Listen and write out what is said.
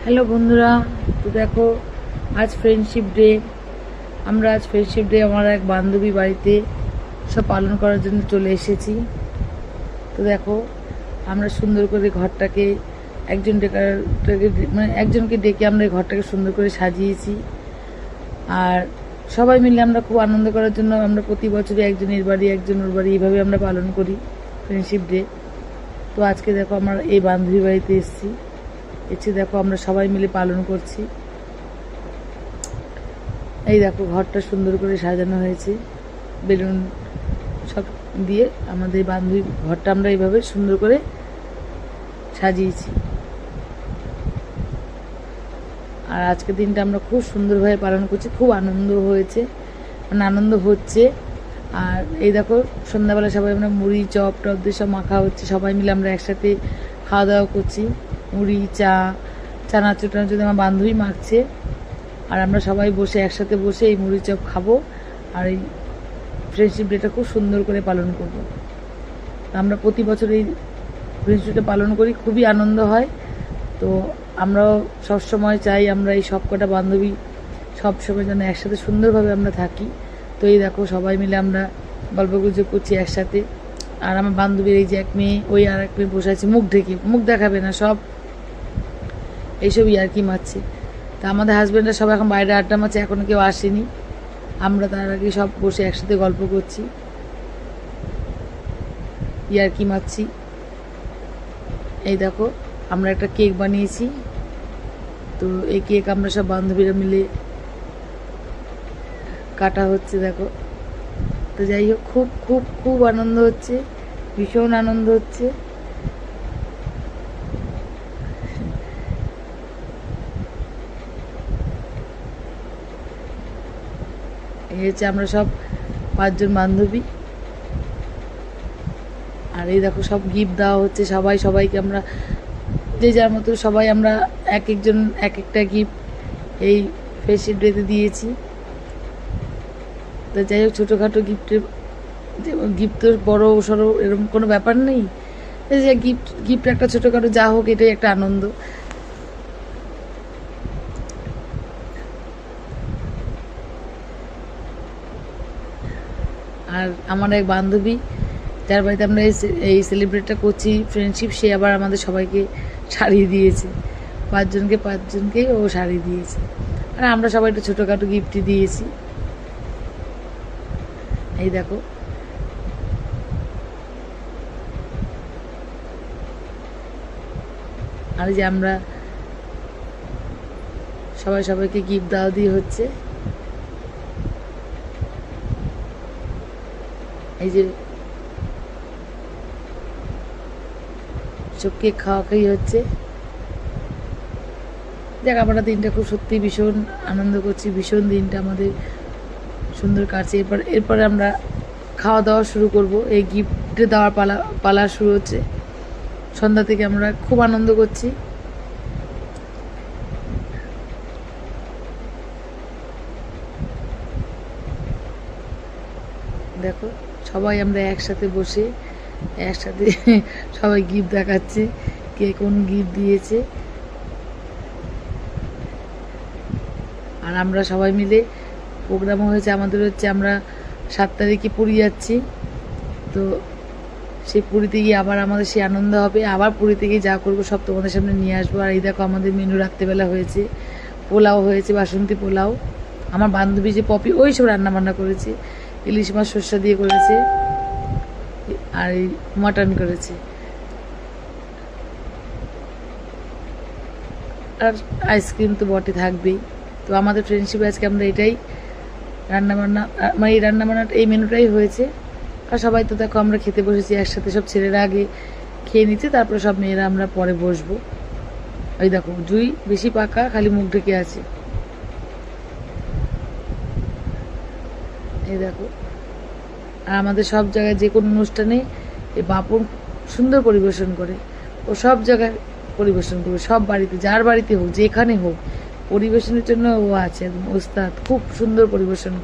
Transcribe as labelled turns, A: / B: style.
A: Hello বন্ধুরা, তো দেখো আজ ফ্রেন্ডশিপ ডে। আমরা আজ ফ্রেন্ডশিপ ডে আমার এক বান্ধবী বাড়িতে সব পালন করার জন্য চলে এসেছি। তো দেখো আমরা সুন্দর করে ঘরটাকে একজনকে ডেকে আমরা এই ঘরটাকে সুন্দর করে সাজিয়েছি। আর সবাই মিলে আমরা খুব আনন্দ করার জন্য আমরা প্রতি বছরই একজন এর বাড়ি একজন ওর বাড়ি এইভাবে আমরা পালন করি ফ্রেন্ডশিপ ডে। তো আজকে দেখো আমরা এই বান্ধবী বাড়িতে এসে দেখো আমরা সবাই মিলে পালন করছি। এই দেখো ঘরটা সুন্দর করে সাজানো হয়েছে বেলুন সব দিয়ে। আমাদের বান্ধবী ঘরটা আমরা এইভাবে সুন্দর করে সাজিয়েছি। আর আজকের দিনটা আমরা খুব সুন্দরভাবে পালন করছি, খুব আনন্দ হয়েছে, মানে আনন্দ হচ্ছে। আর এই দেখো সন্ধ্যাবেলা সবাই আমরা মুড়ি চপ টপ দিয়ে সব মাখা হচ্ছে, সবাই মিলে আমরা একসাথে খাওয়া দাওয়া করছি। মুড়ি চানাচুর টানাচুর আমার বান্ধবী মাখছে, আর আমরা সবাই বসে একসাথে বসে এই মুড়ি চপ খাবো আর এই ফ্রেন্ডশিপ ডেটা খুব সুন্দর করে পালন করব। আমরা প্রতি বছর এই ফ্রেন্ডশিপ ডে পালন করি, খুবই আনন্দ হয়। তো আমরাও সবসময় চাই আমরা এই সব কটা বান্ধবী সবসময় যেন একসাথে সুন্দরভাবে আমরা থাকি। তো এই দেখো সবাই মিলে আমরা গল্পগুজব করছি একসাথে। আর আমার বান্ধবীর এই যে এক মেয়ে, ওই আর এক মেয়ে বসে আছে মুখ ঢেকে, মুখ দেখাবে না, সব এইসব ইয়ার্কি মারছে। তা আমাদের হাজব্যান্ডরা সব এখন বাইরে আড্ডা মারছে, এখনো কেউ আসেনি। আমরা তার আগে সব বসে একসাথে গল্প করছি, ইয়ার্কি মারছি। এই দেখো আমরা একটা কেক বানিয়েছি, তো এই কেক আমরা সব বান্ধবীরা মিলে কাটা হচ্ছে দেখো। তো যাই হোক খুব খুব খুব আনন্দ হচ্ছে, ভীষণ আনন্দ হচ্ছে। এই হচ্ছে আমরা সব 5 জন বান্ধবী। আর এই দেখো সব গিফট দেওয়া হচ্ছে, সবাইকে আমরা যে যার মতো সবাই আমরা এক একজন এক একটা গিফট এই ফ্রেন্ডশিপ ডেতে দিয়েছি। তো যাই হোক ছোটোখাটো গিফট তো বড়ো সড়ো এরকম কোনো ব্যাপার নেই, এই যে গিফট একটা ছোটোখাটো যা হোক এটাই একটা আনন্দ। আর আমার এক বান্ধবী যার বাড়িতে আমরা এই সেলিব্রেটটা করছি ফ্রেন্ডশিপ, সে আবার আমাদের সবাইকে শাড়ি দিয়েছে, 5 জনকেই ও শাড়ি দিয়েছে। আর আমরা সবাই একটু ছোটোখাটো গিফটই দিয়েছি। এই দেখো আর যে আমরা সবাইকে গিফট দেওয়া দিয়ে হচ্ছে। এই যে সব কেক খাওয়াই হচ্ছে। দেখ আমরা দিনটা খুব সত্যি ভীষণ আনন্দ করছি, ভীষণ দিনটা আমাদের সুন্দর কাটছে। এরপরে আমরা খাওয়া দাওয়া শুরু করব। এই গিফট দেওয়ার পালা শুরু হচ্ছে, সন্ধ্যা থেকে আমরা খুব আনন্দ করছি। দেখো সবাই আমরা একসাথে বসে একসাথে সবাই গিফট দেখাচ্ছে, কে কোন গিফট দিয়েছে। আর আমরা সবাই মিলে প্রোগ্রামও হয়েছে আমাদের, হচ্ছে আমরা 7 তারিখে পুরী যাচ্ছি। তো সেই পুরীতে গিয়ে আবার আমাদের সেই আনন্দ হবে, আবার পুরীতে গিয়ে যা করবো সব তোমাদের সামনে নিয়ে আসবো। আর এই দেখো আমাদের মেনু রাত্রেবেলা হয়েছে, পোলাও হয়েছে, বাসন্তী পোলাও। আমার বান্ধবী যে পপি ওই সব রান্নাবান্না করেছে, ইলিশ মাছ সর্ষা দিয়ে করেছে, আর এই মাটন করেছে। আর আইসক্রিম তো বটে থাকবেই। তো আমাদের ফ্রেন্ডশিপে আজকে আমরা এটাই রান্নাবান্না, মানে এই রান্নাবান্নাটা এই মেনুটাই হয়েছে। আর সবাই তো দেখো আমরা খেতে বসেছি একসাথে, সব ছেলেরা আগে খেয়ে নিচ্ছে, তারপরে সব মেয়েরা আমরা পরে বসবো। ওই দেখো জুই বেশি পাকা, খালি মুখ ঢেকে আছে। এই দেখো আর আমাদের সব জায়গায় যে কোনো অনুষ্ঠানে এই বাপন সুন্দর পরিবেশন করে, ও সব জায়গায় পরিবেশন করবে, সব বাড়িতে যার বাড়িতে হোক যেখানে হোক পরিবেশনের জন্য ও আছে একদম ওস্তাদ, খুব সুন্দর পরিবেশন করে।